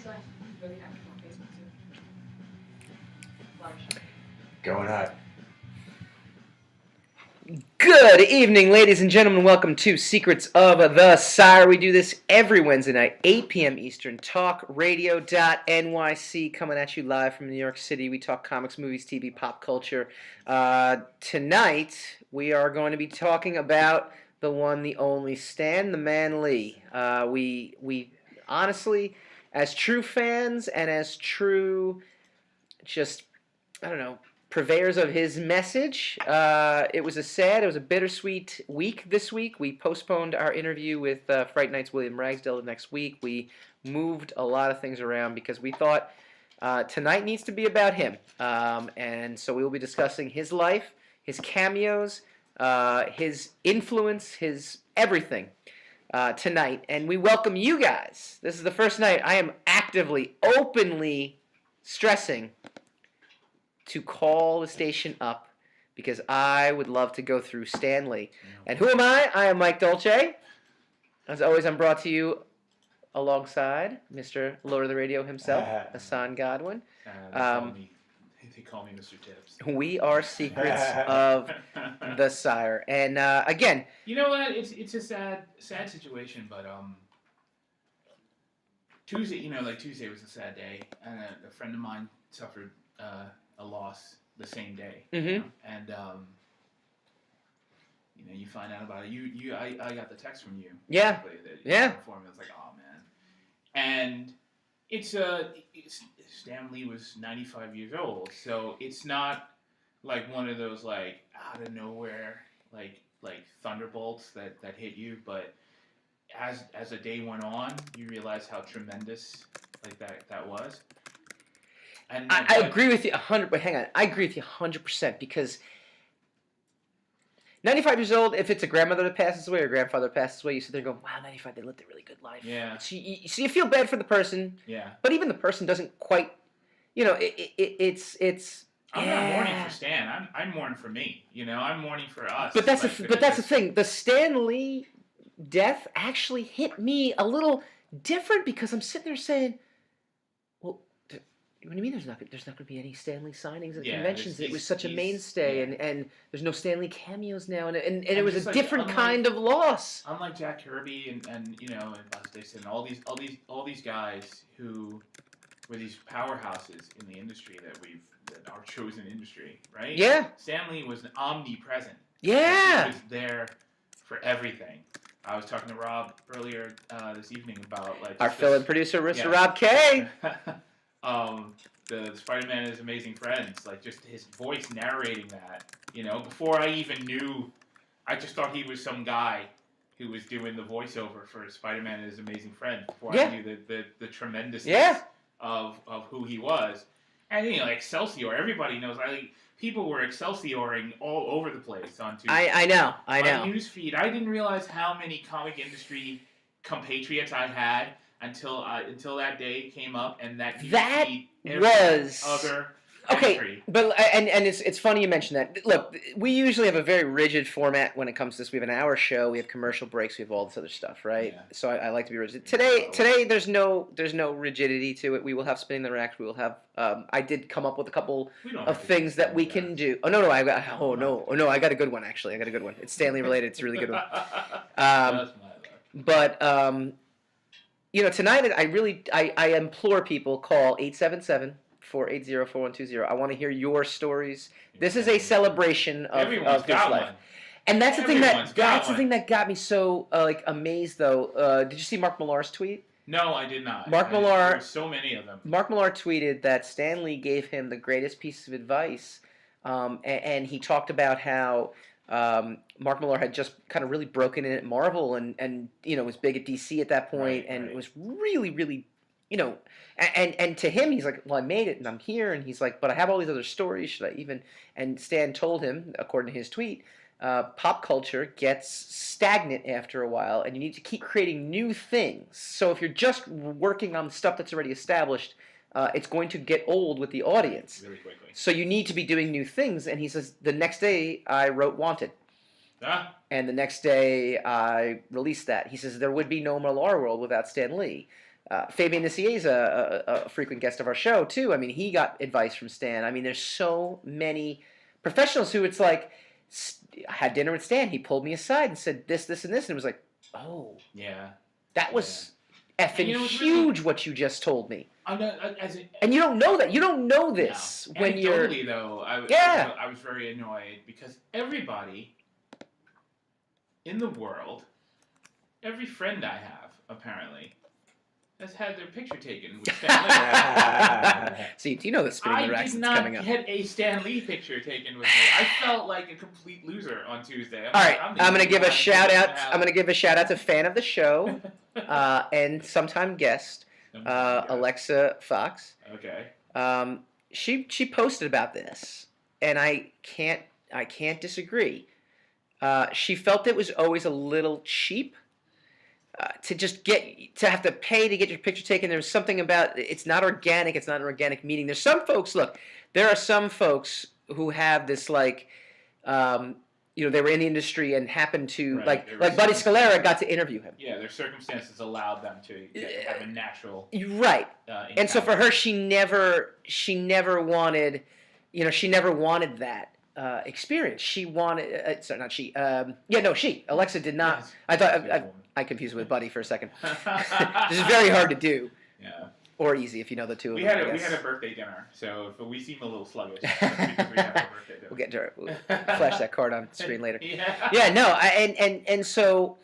really active on Facebook too. Live show. Going hot. Good evening, ladies and gentlemen. Welcome to Secrets of the Sire. We do this every Wednesday night, 8 p.m. Eastern. TalkRadio.nyc, coming at you live from New York City. We talk comics, movies, TV, pop culture. Tonight, we are going to be talking about the one, the only Stan the Man Lee. We honestly, as true fans and as true, purveyors of his message. It was a bittersweet week this week. We postponed our interview with Fright Night's William Ragsdale next week. We moved a lot of things around because we thought tonight needs to be about him. And so we will be discussing his life, his cameos, his influence, his everything tonight. And we welcome you guys. This is the first night I am actively, openly stressing to call the station up because I would love to go through Stan Lee. And who am I? I am Mike Dolce. As always, I'm brought to you alongside Mr. Lord of the Radio himself, Hassan Godwin. They call me Mr. Tibbs. We are Secrets of the Sire. And again... You know what? It's a sad situation, but Tuesday was a sad day. And a friend of mine suffered... a loss the same day, mm-hmm. And you find out about it. I got the text from you. Yeah, yeah. For me, I was like, oh man. And it's Stan Lee was 95 years old, so it's not like one of those like out of nowhere like thunderbolts that hit you, but as the day went on, you realize how tremendous like that was. And I agree with you 100%. But hang on, I agree with you 100% because 95 years old. If it's a grandmother that passes away or a grandfather that passes away, you sit there and go, "Wow, 95, they lived a really good life." Yeah. So you feel bad for the person. Yeah. But even the person doesn't quite. It's. I'm not mourning for Stan. I'm mourning for me. I'm mourning for us. But that's the thing. The Stan Lee death actually hit me a little different because I'm sitting there saying, "Well, what do you mean there's not going to be any Stan Lee signings at conventions? It was such a mainstay, and there's no Stan Lee cameos now, and it was a different kind of loss." Unlike Jack Kirby and Buzz Dixon and all these guys who were these powerhouses in the industry that our chosen industry, right? Yeah. Stan Lee was omnipresent. Yeah. He was there for everything. I was talking to Rob earlier this evening about our fill-in producer, Mr. Rob K. The Spider-Man and His Amazing Friends, like just his voice narrating that, before I even knew, I just thought he was some guy who was doing the voiceover for Spider-Man and His Amazing Friends before I knew the tremendousness of who he was. And Excelsior, everybody knows. People were Excelsioring all over the place on Tuesday. I know. My newsfeed, I didn't realize how many comic industry compatriots I had until that day came up, and that was other entry. But and it's funny you mention that. Look, we usually have a very rigid format when it comes to this. We have an hour show, we have commercial breaks, we have all this other stuff, right? Yeah. So I like to be rigid. Today there's no rigidity to it. We will have spinning the racks. We will have. I did come up with a couple of things that we can do. Oh no, I got a good one actually. I got a good one. It's Stanley related. It's a really good one. But tonight I implore people, call 877-480-4120. I want to hear your stories. This is a celebration of his life. One. And that's the thing that got me so amazed though. Did you see Mark Millar's tweet? No, I did not. There were so many of them. Mark Millar tweeted that Stan Lee gave him the greatest piece of advice, and he talked about how Mark Millar had just kind of really broken in at Marvel and was big at DC at that point, and it was really, really, and to him, he's like, well, I made it and I'm here, and he's like, but I have all these other stories, should I even? And Stan told him, according to his tweet, pop culture gets stagnant after a while, and you need to keep creating new things. So if you're just working on stuff that's already established, it's going to get old with the audience. Really quickly. So you need to be doing new things. And he says, the next day I wrote Wanted. And the next day I released that. He says, there would be no Millar World without Stan Lee. Fabian Nissier is a frequent guest of our show too. I mean, he got advice from Stan. I mean, there's so many professionals who it's like, I had dinner with Stan. He pulled me aside and said this, this, and this, and it was like, oh, Yeah. that was effing And you know what's huge. What you just told me. I'm not, And you don't know that. You don't know this no. when you're. Anecdotally, though, I was very annoyed because everybody in the world, every friend I have, apparently, has had their picture taken with Stan Lee. See, do you know the spinning the racks that's coming I up? did not get a Stan Lee picture taken with me. I felt like a complete loser on Tuesday. All right, I'm going to give a shout out. I'm going to give a shout out to fan of the show and sometime guest, Alexa Fox. Okay. She posted about this, and I can't disagree. She felt it was always a little cheap. To have to pay to get your picture taken. There's something about it's not organic. It's not an organic meeting. There's some folks. Look, there are some folks who have this like, they were in the industry and happened to like Buddy Scalera got to interview him. Yeah, their circumstances allowed them to have a natural. Right. And so for her, she never wanted, she never wanted that. Experience. She wanted. Sorry, not she. She. Alexa did not. Yes. I thought I confused it with Buddy for a second. This is very hard to do. Yeah. Or easy if you know the two of We them. had a birthday dinner, so if we seem a little sluggish, it's because we had a birthday dinner. We'll get to it. We'll flash that card on screen later. Yeah. Yeah. No. And so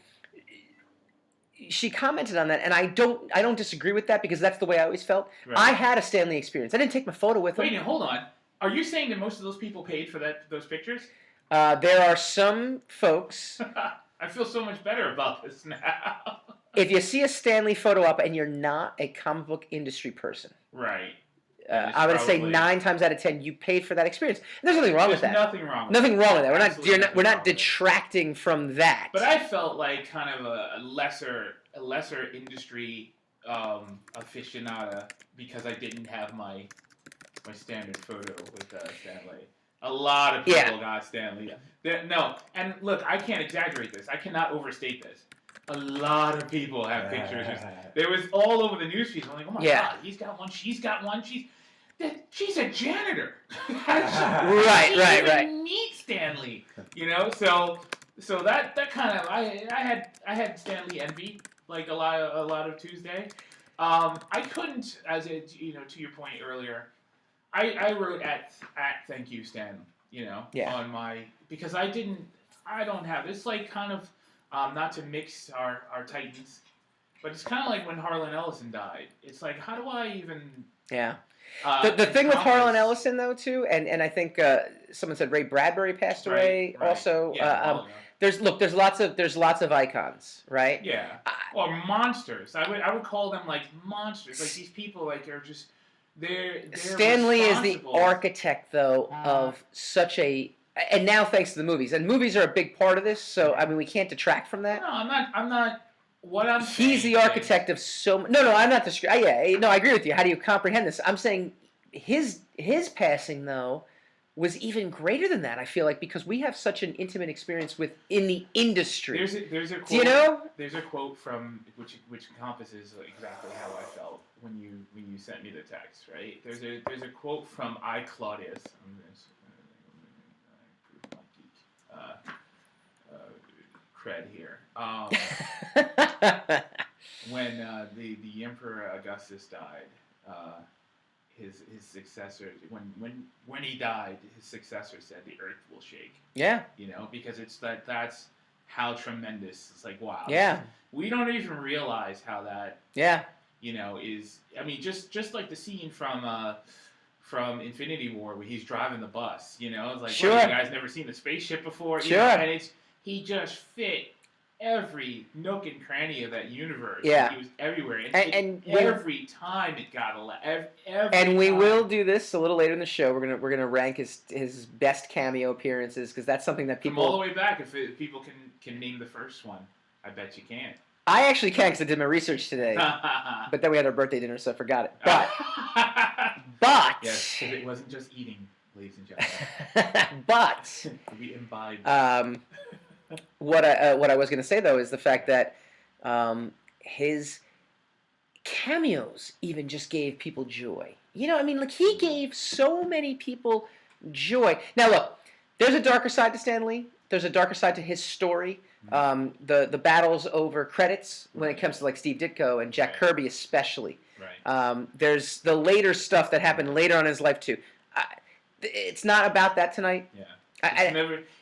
she commented on that, and I don't disagree with that because that's the way I always felt. Right. I had a Stanley experience. I didn't take my photo with him. Wait, hold on. Are you saying that most of those people paid for those pictures? There are some folks. I feel so much better about this now. If you see a Stanley photo up and you're not a comic book industry person, Right. I'm going to say 9 times out of 10 you paid for that experience. And there's nothing wrong with that. Nothing wrong. Nothing wrong with that. We're not Nothing detracting from that. But I felt like kind of a lesser industry aficionado because I didn't have my standard photo with Stanley. A lot of people got Stanley. No, and look, I can't exaggerate this. I cannot overstate this. A lot of people have pictures. There was all over the news feeds. I'm like, oh my god, he's got one. She's got one. She's a janitor. Right. Meet Stanley. So that kind of I had Stanley envy like a lot of Tuesday. I couldn't, to your point earlier. I wrote at thank you Stan, on my because I don't have it's like kind of not to mix our titans, but it's kind of like when Harlan Ellison died. It's like how do I even the thing with Harlan Ellison though too, and I think someone said Ray Bradbury passed away also. There's lots of icons, right? Yeah, or monsters. I would call them like monsters. Like these people like are just. Stanley is the architect, though, of such a, and now thanks to the movies, and movies are a big part of this. So I mean, we can't detract from that. No, I'm not. What I'm He's the architect of so. No, I'm not disagreeing. I agree with you. How do you comprehend this? I'm saying his passing though was even greater than that. I feel like because we have such an intimate experience in the industry. There's a quote. Do you know? There's a quote from which encompasses exactly how I felt when you sent me the text. Right? There's a quote from I Claudius. I'm gonna cred here. When the Emperor Augustus died. His successor when he died, his successor said the earth will shake. Yeah. Because that's how tremendous. It's like wow. Yeah. We don't even realize how that. Yeah. Is I mean just like the scene from Infinity War where he's driving the bus. It's like sure. Well, you guys never seen a spaceship before. Sure. And he just fit. Every nook and cranny of that universe. Yeah. He was everywhere. And every time it got a laugh. And we will do this a little later in the show. We're gonna rank his best cameo appearances because that's something that people from all the way back. If people can name the first one, I bet you can. I actually can because I did my research today. But then we had our birthday dinner, so I forgot it. But yes, because it wasn't just eating, ladies and gentlemen. But we imbibed. What I was going to say though is the fact that his Cameos even just gave people joy. You know, I mean, like he gave so many people joy. Now look, there's a darker side to Stan Lee. There's a darker side to his story. The battles over credits when it comes to like Steve Ditko and Jack Kirby especially. Right. There's the later stuff that happened later on in his life too. It's not about that tonight. Yeah.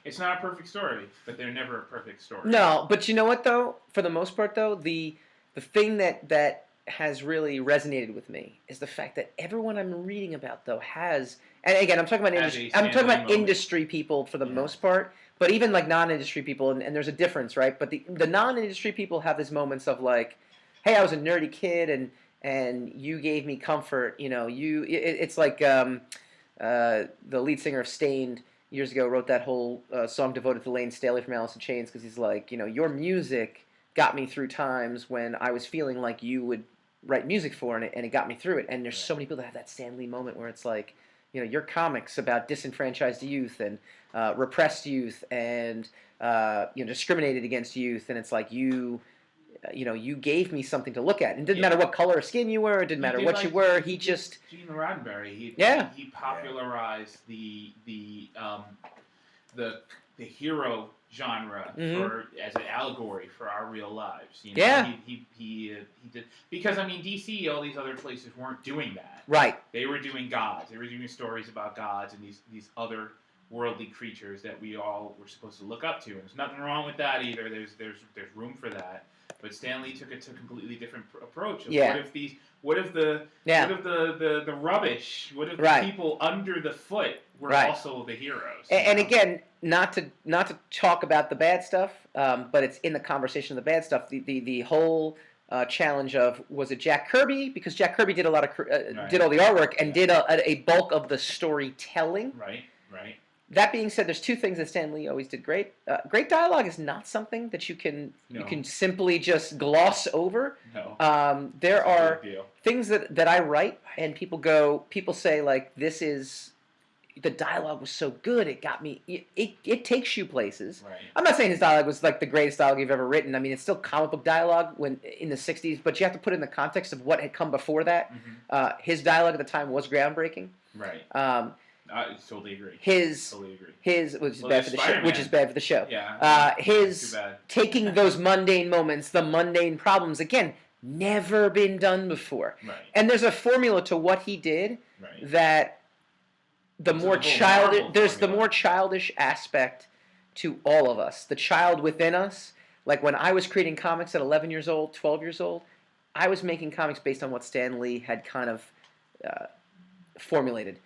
It's not a perfect story, but they're never a perfect story. No, but you know what though? For the most part though, the thing that has really resonated with me is the fact that everyone I'm reading about though has, and again I'm talking about industry people for the most part, but even like non-industry people, and there's a difference, right? But the non-industry people have these moments of like, hey, I was a nerdy kid and you gave me comfort. You know, it's like the lead singer of Stained years ago wrote that whole song devoted to Lane Staley from Alice in Chains because he's like, you know, your music got me through times when I was feeling like you would write music for, and it got me through it. And there's so many people that have that Stan Lee moment where it's like, you know, your comics about disenfranchised youth and repressed youth and you know, discriminated against youth, and it's like you gave me something to look at. And it didn't matter what color of skin you were. It didn't matter what you were. He just Gene Roddenberry. He popularized the hero genre as an allegory for our real lives. You know? Yeah. He did, because I mean DC, all these other places weren't doing that. Right. They were doing gods. They were doing stories about gods and these other worldly creatures that we all were supposed to look up to. And there's nothing wrong with that either. There's room for that. But Stan Lee took it to a completely different approach. What if the rubbish? What if the people under the foot were also the heroes? And again, not to talk about the bad stuff, but it's in the conversation of the bad stuff. The whole challenge of, was it Jack Kirby? Because Jack Kirby did a lot of did all the artwork and did a bulk of the storytelling. Right. That being said, there's two things that Stan Lee always did great. Great dialogue is not something that you can simply just gloss over. No. There are things that I write, and people say like, this is, the dialogue was so good, it got me. It takes you places. Right. I'm not saying his dialogue was like the greatest dialogue you've ever written. I mean, it's still comic book dialogue when in the '60s, but you have to put it in the context of what had come before that. His dialogue at the time was groundbreaking. Right. I totally agree. His which is bad for the show. Yeah. His taking those mundane moments, the mundane problems, again, never been done before. Right. And there's a formula to what he did that the more childish aspect to all of us. The child within us. Like when I was creating comics at 11 years old, 12 years old, I was making comics based on what Stan Lee had kind of formulated.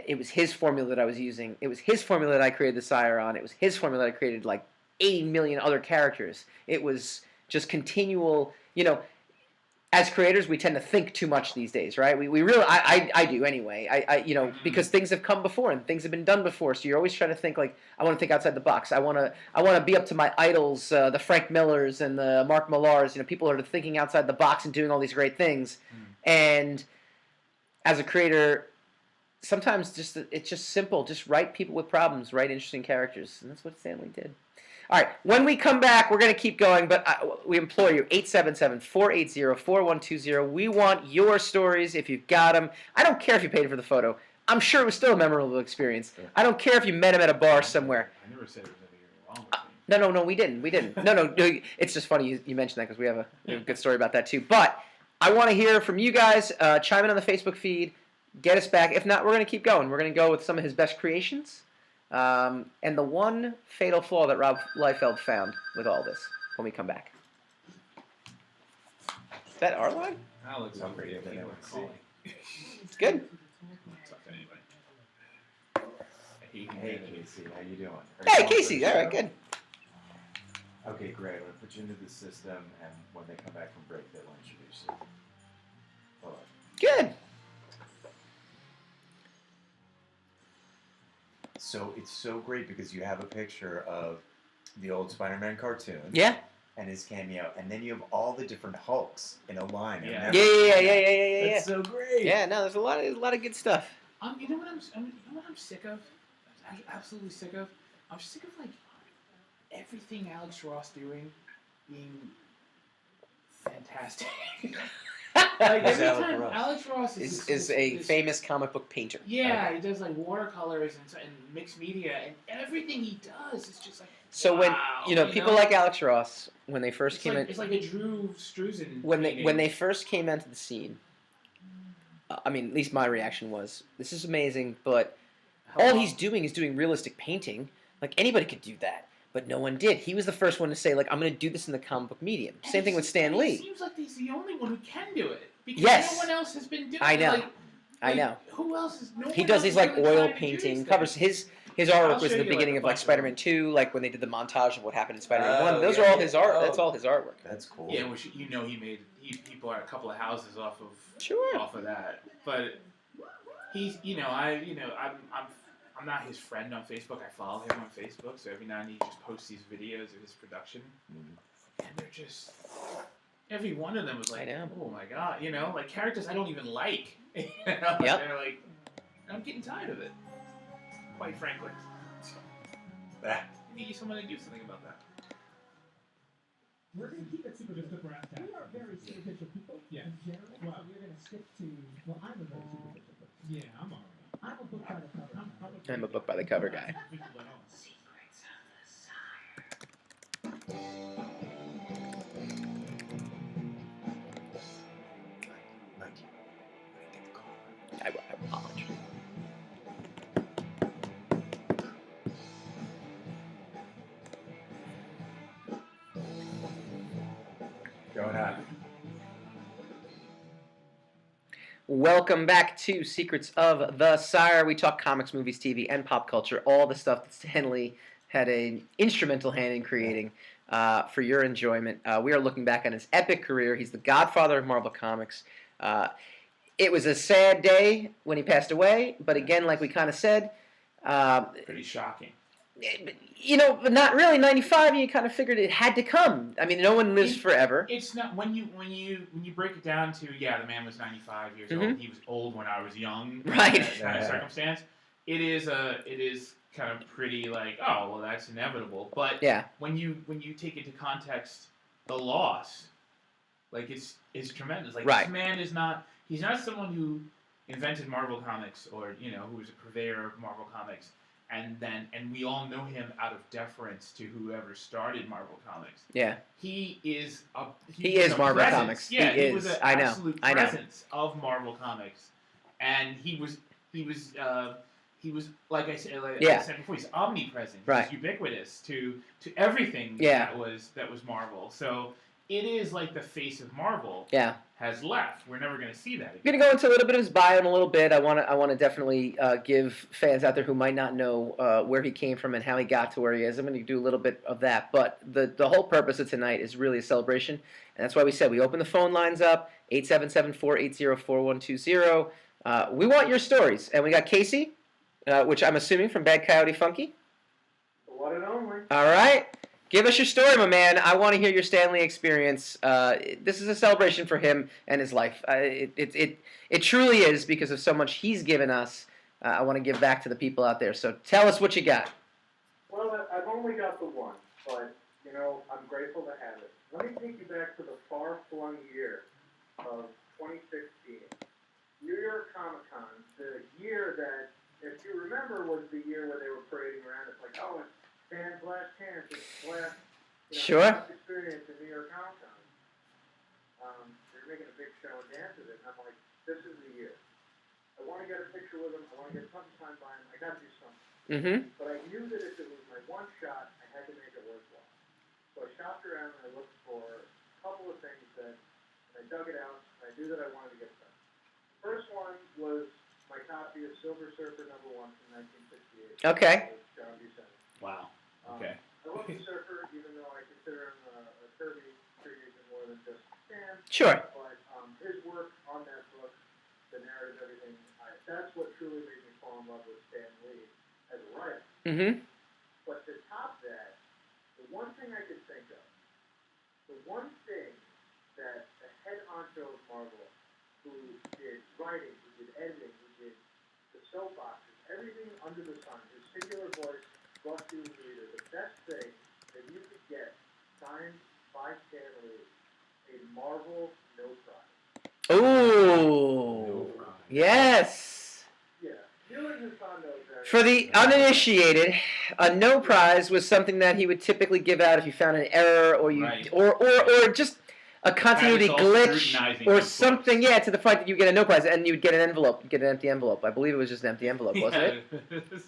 It was his formula that I was using. It was his formula that I created the Sire on. It was his formula that I created like 80 million other characters. It was just continual, you know, as creators, we tend to think too much these days, right? We really, I do anyway. I you know, because things have come before and things have been done before. So you're always trying to think like, I want to think outside the box. I want to be up to my idols, the Frank Millers and the Mark Millars. You know, people are thinking outside the box and doing all these great things. And as a creator, sometimes it's just simple. Just write people with problems, write interesting characters, and that's what Stan Lee did. All right, when we come back, we're going to keep going, but we implore you, 877-480-4120. We want your stories if you've got them. I don't care if you paid for the photo. I'm sure it was still a memorable experience. I don't care if you met him at a bar somewhere. I never said there was anything wrong with me. No, we didn't. No, it's just funny you mentioned that because we have a good story about that too. But I want to hear from you guys. Chime in on the Facebook feed. Get us back. If not, we're going to keep going. We're going to go with some of his best creations. And the one fatal flaw that Rob Liefeld found with all this when we come back. Is that our line? That looks great. It's good. Hey Casey, how you doing? Hey Casey, all right, good. Okay, great. I'm going to put you into the system, and when they come back from break, they'll introduce you. Hold on. Good. So it's so great because you have a picture of the old Spider-Man cartoon. Yeah. And his cameo, and then you have all the different Hulks in a line. Yeah. That's so great. Yeah, no, there's a lot of good stuff. You know what I'm sick of? I'm absolutely sick of. I'm sick of like everything Alex Ross being fantastic. Like Who's every Alex time Ross? Alex Ross is a famous comic book painter. Yeah, he does like watercolors and mixed media, and everything he does is just like. So when wow, people like Alex Ross, when they first it's came like, in, it's like a Drew Struzan. when painting. they first came into the scene, I mean, at least my reaction was, this is amazing, but all he's doing is doing realistic painting. Like, anybody could do that, but no one did. He was the first one to say, like, I'm going to do this in the comic book medium. And Same thing with Stan It Lee. seems like he's the only one who can do it because Yes. no one else has been doing I know. it. I know. Who else is? No He one does else these is like really oil trying to do painting these covers. things. His I'll artwork was show the you, like, beginning a of like bunch of Spider-Man them. 2, like when they did the montage of what happened in Spider-Man 1. Oh, Those yeah, are all yeah. his art. Oh. That's all his artwork. That's cool. Yeah, which he he bought a couple of houses off Sure. of that. But he's I'm not his friend on Facebook. I follow him on Facebook, so every now and then he just posts these videos of his production, and they're just every one of them was like, I know. oh my god, like characters I don't even like. Yep. Yep. They're like, I'm getting tired of it, quite frankly. You need someone to do something about that. We're going to keep it super just for us. We are very superficial people. Yeah. In general, well, we're going to stick to. Well, I'm a very superficial person. Yeah, I'm alright. I'm a book by the cover. I'm a book by the cover guy. Secrets of the Sire. I apologize. Going on. Welcome back to Secrets of the Sire. We talk comics, movies, TV, and pop culture. All the stuff that Stan Lee had an instrumental hand in creating for your enjoyment. We are looking back on his epic career. He's the godfather of Marvel Comics. It was a sad day when he passed away, but again, like we kind of said, Pretty shocking. but not really. 95, you kind of figured it had to come. I mean, no one lives forever. It's not when you break it down to the man was 95 years old. He was old when I was young. Right. That kind of circumstance. It is kind of pretty like, oh well, that's inevitable. But Yeah. when you take into context the loss, like it's tremendous. Like Right. this man he's not someone who invented Marvel Comics or who was a purveyor of Marvel Comics. And we all know him out of deference to whoever started Marvel Comics. Yeah. He is He is a Marvel presence. Comics. Yeah, He was is. an I know. absolute I know. presence of Marvel Comics, and he was like I said before, he's omnipresent. Right. He's ubiquitous to everything Yeah. that was Marvel. So it is like the face of Marvel. Yeah. Has left. We're never going to see that again. I'm going to go into a little bit of his bio in a little bit. I want to definitely give fans out there who might not know where he came from and how he got to where he is. I'm going to do a little bit of that. But the whole purpose of tonight is really a celebration. And that's why we said we open the phone lines up, 877-480-4120. We want your stories. And we got Casey, which I'm assuming from Bad Coyote Funky. One and only. All right. Give us your story, my man. I want to hear your Stan Lee experience. This is a celebration for him and his life. It truly is because of so much he's given us. I want to give back to the people out there. So tell us what you got. Well, I've only got the one, but, I'm grateful to have it. Let me take you back to the far-flung year of 2016. New York Comic Con, the year that, if you remember, was the year where they were parading around. It's like, oh, it's Stan's last chance, it's last Sure. last experience in New York Comic Con. They're making a big show and dance of it, and I'm like, this is the year. I want to get a picture with him, I want to get something signed by him, I got to do something. Mm-hmm. But I knew that if it was my one shot, I had to make it worthwhile. So I shopped around and I looked for a couple of things and I dug it out, and I knew that I wanted to get them. First one was my copy of Silver Surfer #1 from 1968. Okay. With John Buscemi. Wow. Okay. I love the Surfer, even though I consider him a Kirby creation more than just Stan. Sure. But his work on that book, the narrative, everything, that's what truly made me fall in love with Stan Lee as a writer. Mm-hmm. But to top that, the one thing I could think of, the one thing that the head honcho of Marvel, who did writing, who did editing, who did the soapboxes, everything under the sun, his singular voice brought to the reader, the best thing that you could get signed by Stan Lee, a Marvel no prize. Ooh. Yes. Yeah, you and Hondo are For the uninitiated, a no prize was something that he would typically give out if you found an error or you Right. or just a continuity Travis all glitch scrutinizing or his something. books. Yeah, to the point that you get a no prize and you'd get an envelope. You get an empty envelope. I believe it was just an empty envelope, wasn't it? Yeah, it's just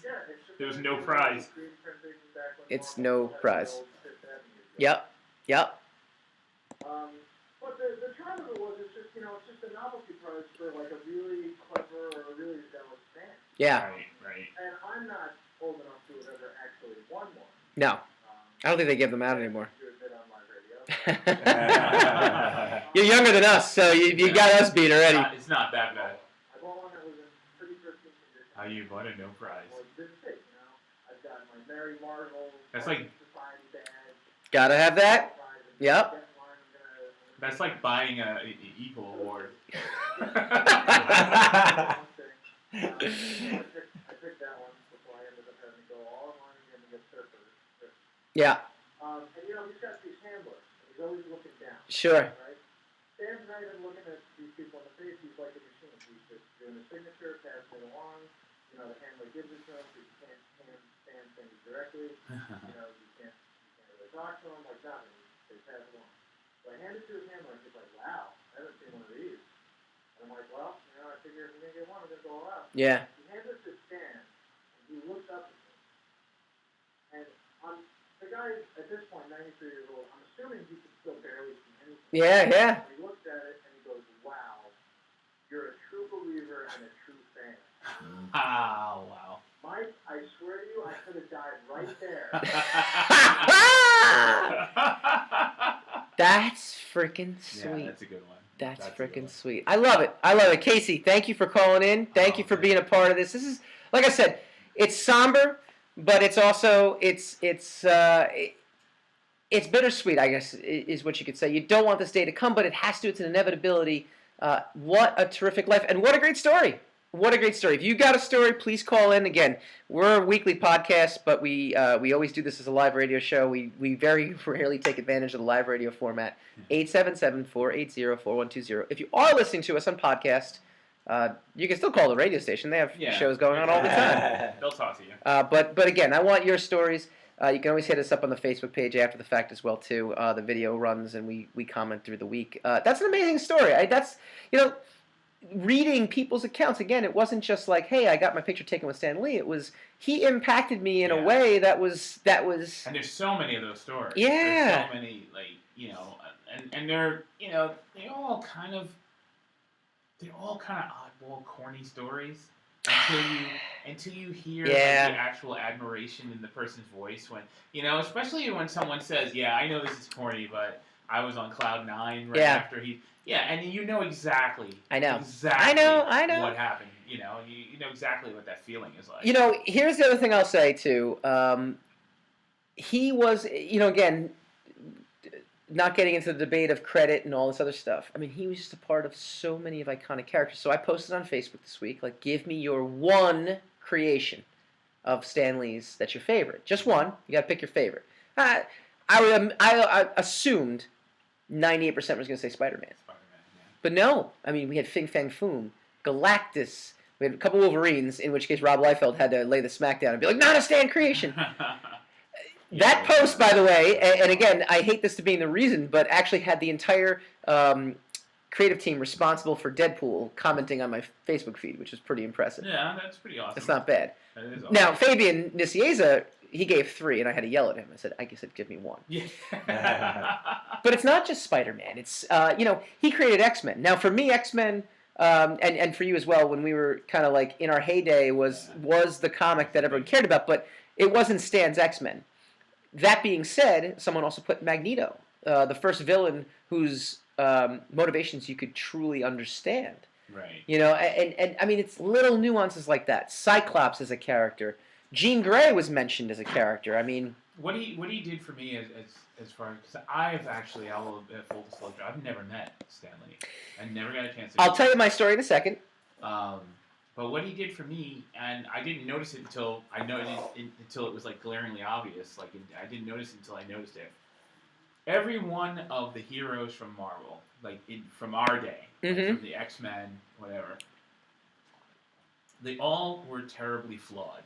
There was like no the prize. screen printing back when It's Marvel no had the prize. old Fifth Avenue. Yep. Yep. But the charm of it was, it's just, it's just a novelty prize for like a really clever or a really zealous fan. Yeah. Right. And I'm not old enough to have ever actually won one. No. I don't think they give them out anymore. To admit on my radio. You're younger than us, so you got us beat already. It's not that bad. I bought one that was in pretty pristine condition. How you won a no prize? Well, this big, I've got my Mary Marvel That's like- Society badge. Gotta have that. Yep. That's like buying a Eagle Award. I picked that one before I ended up having to go all online again to get surfers. Yeah. And he's got these handlers. And he's always looking down. Sure. Right? Stan's not even looking at these people in the face. He's like a machine. He's just doing a signature, passing it along. The handler gives it to him because you can't hand Stan things directly. You can't really talk to him like nothing. They pass it along. So I hand it to his handler, and he's like, wow, I haven't seen one of these. And I'm like, well, I figure if you're going to get one, I'm going to go all out. Yeah. He hands it to Stan, and he looks up at me. And the guy, at this point, 93 years old, I'm assuming he can still barely see anything. Yeah. And he looks at it, and he goes, wow, you're a true believer and a true fan. Oh, wow. Mike, I swear to you, I could have died right there. That's freaking sweet. Yeah, that's a good one. That's a good freaking one. sweet. I love it. Casey, thank you for calling in. Thank you for being a part of this. This is, like I said, it's somber, but it's also it's bittersweet, I guess, is what you could say. You don't want this day to come, but it has to. It's an inevitability. What a terrific life, and what a great story. What a great story. If you got a story, please call in. Again, we're a weekly podcast, but we always do this as a live radio show. We very rarely take advantage of the live radio format. 877-480-4120. If you are listening to us on podcast, you can still call the radio station. They have shows going on all the time. They'll talk to you. But again, I want your stories. You can always hit us up on the Facebook page after the fact as well too. The video runs and we comment through the week. That's an amazing story. Reading people's accounts, again, it wasn't just like, hey, I got my picture taken with Stan Lee. It was, he impacted me in a way that was. And there's so many of those stories. Yeah. There's so many, and they're, they're all kind of oddball, corny stories until you hear the actual admiration in the person's voice when, especially when someone says, yeah, I know this is corny, but I was on cloud 9 after he. Yeah, and you know exactly. I know. Exactly. I know. What happened. You know exactly what that feeling is like. Here's the other thing I'll say too. He was, again, not getting into the debate of credit and all this other stuff. I mean, he was just a part of so many of iconic characters. So I posted on Facebook this week, like, give me your one creation of Stan Lee's that's your favorite. Just one. You got to pick your favorite. I assumed 98% was going to say Spider-Man. But no, I mean, we had Fing Fang Foom, Galactus, we had a couple Wolverines, in which case Rob Liefeld had to lay the smack down and be like, not a Stan creation. That post, by the way, and again, I hate this to be the reason, but actually had the entire creative team responsible for Deadpool commenting on my Facebook feed, which is pretty impressive. Yeah, that's pretty awesome. It's not bad. That is awesome. Now, Fabian Nicieza, he gave 3, and I had to yell at him. I said, give me 1. Yeah. But it's not just Spider-Man. It's, he created X-Men. Now, for me, X-Men, and for you as well, when we were kind of like in our heyday, was the comic that everyone cared about, but it wasn't Stan's X-Men. That being said, someone also put Magneto, the first villain whose motivations you could truly understand. Right. And I mean, it's little nuances like that. Cyclops as a character. Jean Grey was mentioned as a character. I mean, what he did for me as far as I've actually, I will full disclosure, I've never met Stan Lee. I never got a chance to. I'll tell you my story in a second. But what he did for me, and I didn't notice it until until it was like glaringly obvious. Like I didn't notice it until I noticed it. Every one of the heroes from Marvel, from our day, Mhm. from the X-Men, whatever. They all were terribly flawed.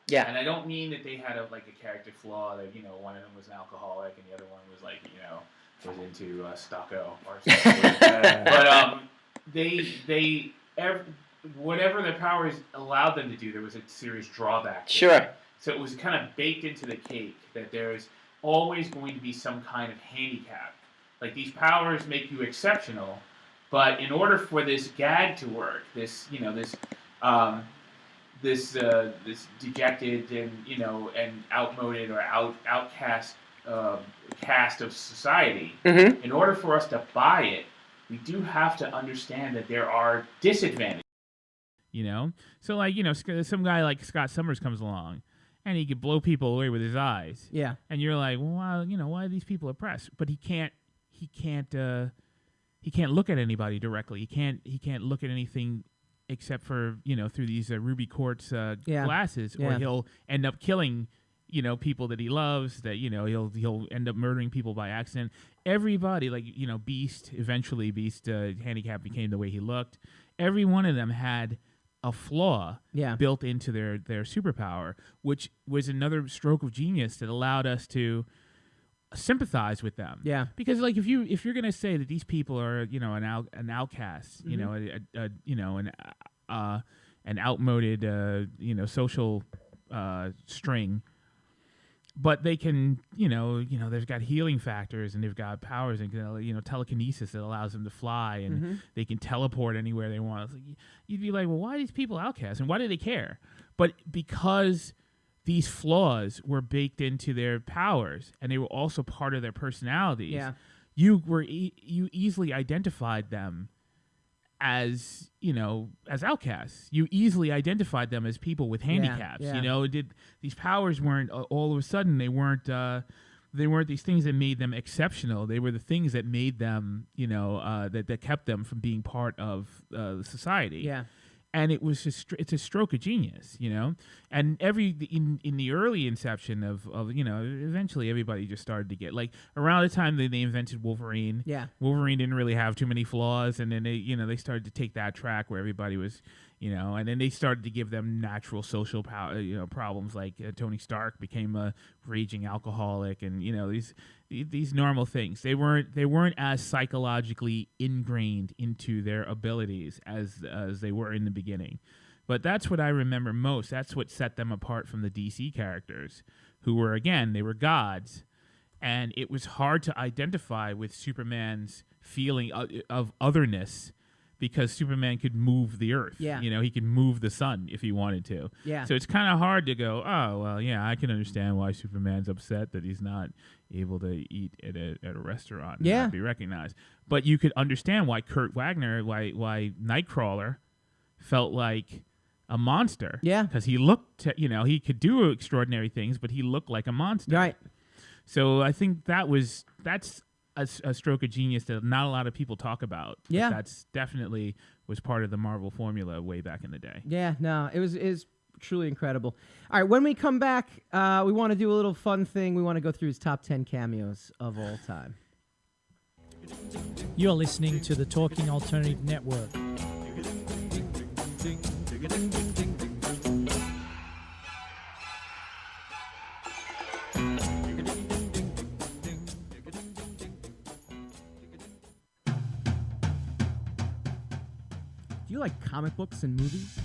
Yeah. And I don't mean that they had a character flaw that, one of them was an alcoholic and the other one was was into stucco or something. But whatever their powers allowed them to do, there was a serious drawback to Sure. it. So it was kind of baked into the cake that there's always going to be some kind of handicap. Like, these powers make you exceptional, but in order for this gag to work, this dejected and outmoded or outcast cast of society, Mhm. in order for us to buy it, we do have to understand that there are disadvantages. So some guy like Scott Summers comes along, and he could blow people away with his eyes. Yeah. And you're like, well, why are these people oppressed? But he can't look at anybody directly. He can't look at anything except for through these ruby quartz glasses, or Yeah. he'll end up killing people that he loves. That he'll end up murdering people by accident. Everybody, Beast. Eventually, Beast handicap became the way he looked. Every one of them had a flaw built into their superpower, which was another stroke of genius that allowed us to sympathize with them. Yeah. Because if you're gonna say that these people are an outcast, an outmoded social string, but they can they've got healing factors and they've got powers and telekinesis that allows them to fly and they can teleport anywhere they want. It's like, you'd be like, well, why are these people outcasts and why do they care? But because these flaws were baked into their powers and they were also part of their personalities, you easily identified them as outcasts. You easily identified them as people with handicaps. These powers weren't all of a sudden they weren't these things that made them exceptional. They were the things that made them that kept them from being part of society. Yeah. And it was it's a stroke of genius, And in the early inception of eventually everybody just started to get around the time that they invented Wolverine. Yeah. Wolverine didn't really have too many flaws, and then they started to take that track where everybody was and then they started to give them natural social problems, like Tony Stark became a raging alcoholic, and these normal things. They weren't as psychologically ingrained into their abilities as they were in the beginning. But that's what I remember most. That's what set them apart from the DC characters, who were, again, they were gods, and it was hard to identify with Superman's feeling of otherness, because Superman could move the earth. Yeah. He could move the sun if he wanted to. Yeah. So it's kind of hard to go, oh, well, yeah, I can understand why Superman's upset that he's not able to eat at a restaurant and not be recognized. But you could understand why Kurt Wagner, why Nightcrawler felt like a monster. Yeah. Because he looked, he could do extraordinary things, but he looked like a monster. Right. So I think that's a stroke of genius that not a lot of people talk about. Yeah. But that's definitely was part of the Marvel formula way back in the day. Yeah, no, it was truly incredible. All right, when we come back, we want to do a little fun thing. We want to go through his top 10 cameos of all time. You're listening to the Talking Alternative Network. Do you like comic books and movies?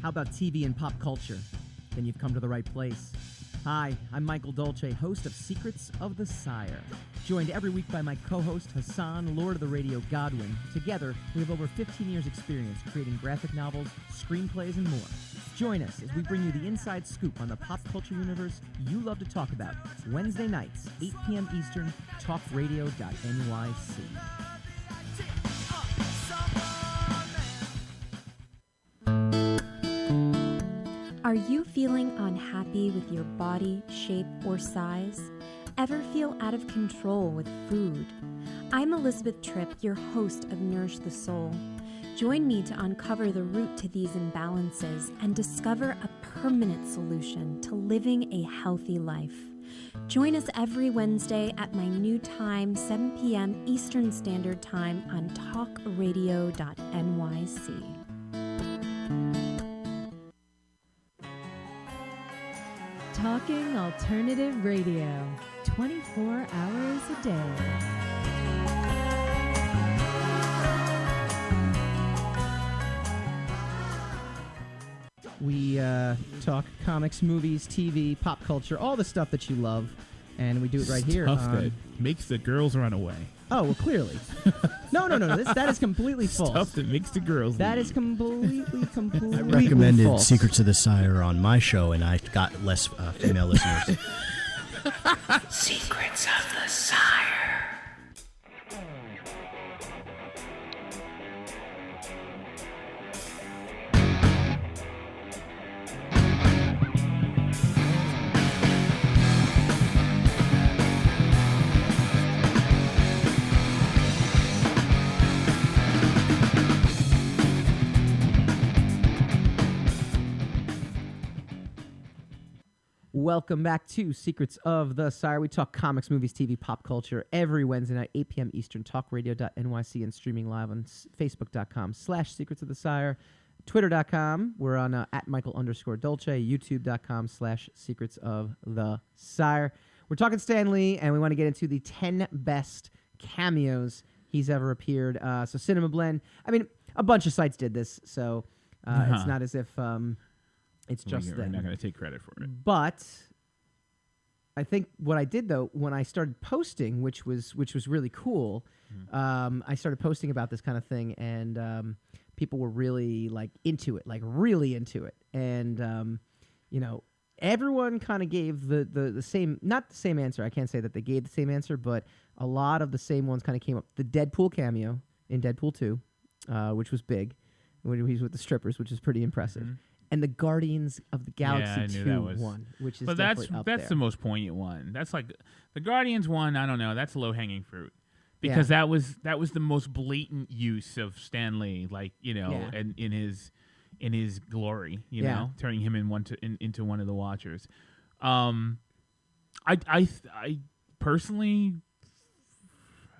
How about TV and pop culture? Then you've come to the right place. Hi, I'm Michael Dolce, host of Secrets of the Sire. Joined every week by my co-host Hassan, Lord of the Radio Godwin. Together, we have over 15 years' experience creating graphic novels, screenplays, and more. Join us as we bring you the inside scoop on the pop culture universe you love to talk about. Wednesday nights, 8 p.m. Eastern, talkradio.nyc. Are you feeling unhappy with your body, shape, or size? Ever feel out of control with food? I'm Elizabeth Tripp, your host of Nourish the Soul. Join me to uncover the root to these imbalances and discover a permanent solution to living a healthy life. Join us every Wednesday at my new time, 7 p.m. Eastern Standard Time on talkradio.nyc. Talking Alternative Radio, 24 hours a day. We talk comics, movies, TV, pop culture, all the stuff that you love, and we do it right here. Stuff that makes the girls run away. Oh, well, clearly. No. That is completely false. Stuff that makes the girls That leave. is completely I recommended false. Secrets of the Sire on my show, and I got less female listeners. Secrets of the Sire. Welcome back to Secrets of the Sire. We talk comics, movies, TV, pop culture every Wednesday night, 8 p.m. Eastern, talkradio.nyc, and streaming live on facebook.com/Secrets of the Sire, twitter.com. We're on at Michael_Dolce, youtube.com/Secrets of the Sire. We're talking Stan Lee, and we want to get into the 10 best cameos he's ever appeared. So Cinema Blend, I mean, a bunch of sites did this, so it's not as if... it's just We're them. not going to take credit for it. But I think what I did, though, when I started posting, which was really cool, I started posting about this kind of thing, and people were really into it, really into it. And everyone kind of gave the same, not the same answer. I can't say that they gave the same answer, but a lot of the same ones kind of came up. The Deadpool cameo in Deadpool 2, which was big, when he's with the strippers, which is pretty impressive. Mm-hmm. And the Guardians of the Galaxy 2 one, which is definitely up there. That's the most poignant one. That's like the Guardians one. I don't know. That's low hanging fruit because that was the most blatant use of Stan Lee, and in his glory, you know, turning him into one of the Watchers. I personally,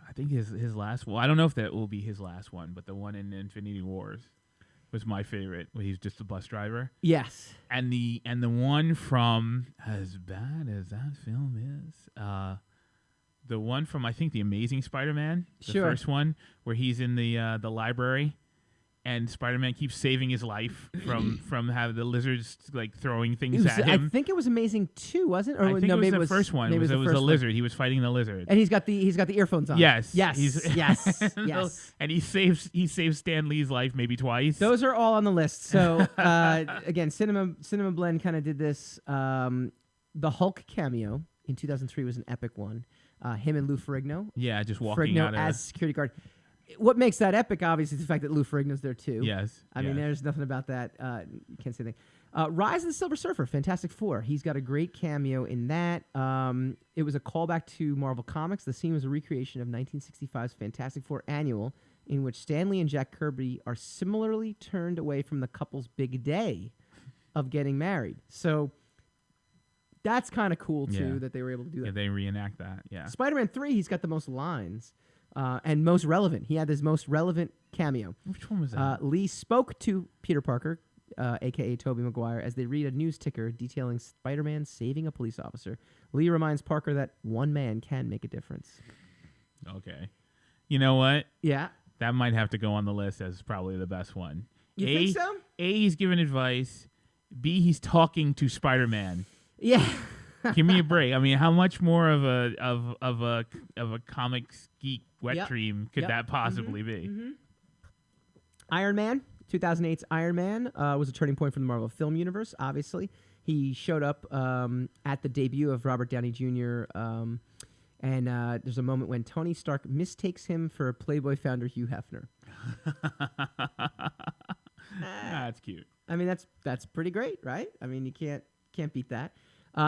I think his last one. I don't know if that will be his last one, but the one in Infinity Wars was my favorite, where he's just a bus driver. Yes. And the one from, as bad as that film is, the one from, I think, The Amazing Spider-Man, the first one, where he's in the library, and Spider-Man keeps saving his life from having the lizards throwing things at him. I think it was Amazing 2, wasn't it? Or I think no, it was maybe the first one. It was a lizard. He was fighting the lizard. And he's got the earphones on. Yes. Yes. Yes. And he saves Stan Lee's life maybe twice. Those are all on the list. So again, Cinema Blend kind of did this. The Hulk cameo in 2003 was an epic one. Him and Lou Ferrigno. Yeah, just walking Ferrigno out as security guard. What makes that epic, obviously, is the fact that Lou Ferrigno's there too. Yes. I mean, there's nothing about that. You can't say anything. Rise of the Silver Surfer, Fantastic Four. He's got a great cameo in that. It was a callback to Marvel Comics. The scene was a recreation of 1965's Fantastic Four Annual, in which Stan Lee and Jack Kirby are similarly turned away from the couple's big day of getting married. So that's kind of cool, too, that they were able to do that. Yeah, they reenact that, Spider-Man 3, he's got the most lines. And most relevant. He had his most relevant cameo. Which one was that? Lee spoke to Peter Parker, a.k.a. Tobey Maguire, as they read a news ticker detailing Spider-Man saving a police officer. Lee reminds Parker that one man can make a difference. Okay. You know what? Yeah. That might have to go on the list as probably the best one. You think so? A, he's giving advice. B, he's talking to Spider-Man. Yeah. Give me a break. I mean, how much more of a comics geek wet dream could that possibly be? Mm-hmm. Iron Man, 2008's Iron Man was a turning point for the Marvel film universe. Obviously, he showed up at the debut of Robert Downey Jr. And there's a moment when Tony Stark mistakes him for Playboy founder Hugh Hefner. That's cute. I mean, that's pretty great, right? I mean, you can't beat that.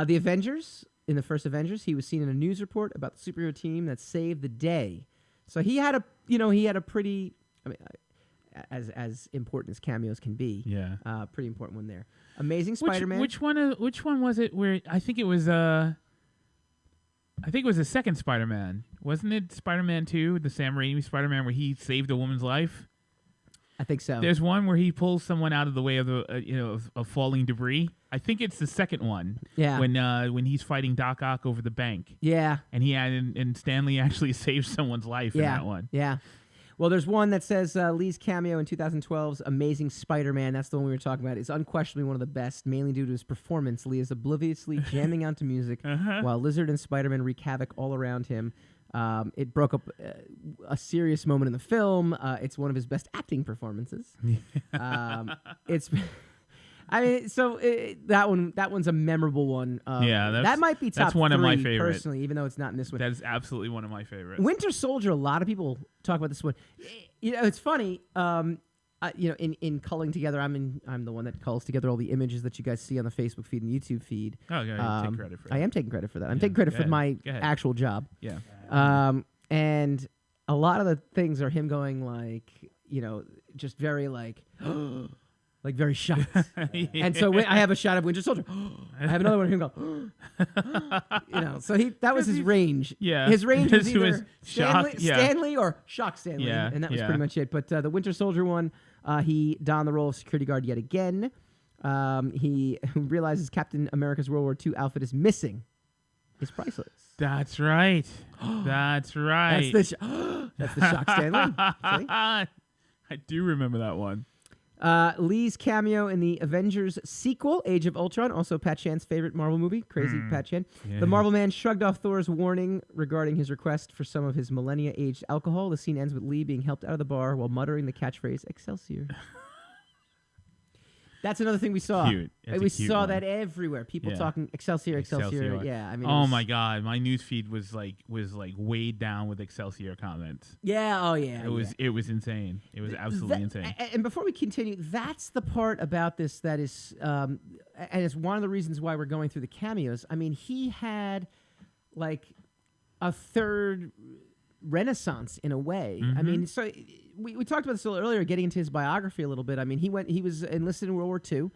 The Avengers, in the first Avengers, he was seen in a news report about the superhero team that saved the day. So he had a pretty, I mean, as important as cameos can be. Yeah. Pretty important one there. Amazing Spider-Man. Which one was it where I think it was I think it was the second Spider-Man. Wasn't it Spider-Man 2, the Sam Raimi Spider-Man, where he saved a woman's life? I think so. There's one where he pulls someone out of the way of of falling debris. I think it's the second one. Yeah. When he's fighting Doc Ock over the bank. Yeah. And and Stanley actually saves someone's life in that one. Yeah. Well, there's one that says Lee's cameo in 2012's Amazing Spider-Man. That's the one we were talking about. It's unquestionably one of the best, mainly due to his performance. Lee is obliviously jamming out to music while Lizard and Spider-Man wreak havoc all around him. It broke up a serious moment in the film. It's one of his best acting performances. It's, I mean, so that one's a memorable one. That might be top that's one 3 of my favorite. Personally, even though it's not in this one. That is absolutely one of my favorites. Winter Soldier. A lot of people talk about this one. It's funny. In culling together, I'm the one that culls together all the images that you guys see on the Facebook feed and YouTube feed. Oh, yeah, you take credit for that. I am taking credit for that. I'm taking credit for my actual job. Yeah. And a lot of the things are him going like, just very like, like very shocked. And so I have a shot of Winter Soldier. I have another one of him go, so that was his range. Yeah. His range was either was Stanley or Shock Stanley. Yeah, And that was pretty much it. But the Winter Soldier one, he donned the role of security guard yet again. He realizes Captain America's World War II outfit is missing. It's priceless. That's right. That's right. That's the Shock Stanley. See? I do remember that one. Lee's cameo in the Avengers sequel, Age of Ultron, also Pat Chan's favorite Marvel movie, crazy Pat Chan. Yeah. The Marvel Man shrugged off Thor's warning regarding his request for some of his millennia-aged alcohol. The scene ends with Lee being helped out of the bar while muttering the catchphrase, Excelsior. That's another thing we saw. Cute. We saw that everywhere. People talking Excelsior. Yeah, I mean. Oh my God, my newsfeed was like weighed down with Excelsior comments. Yeah. Oh yeah. It was insane. It was absolutely insane. And before we continue, that's the part about this that is, and it's one of the reasons why we're going through the cameos. I mean, he had like a third renaissance in a way. I mean, so we talked about this a little earlier, getting into his biography a little bit. I mean, he was enlisted in World War II,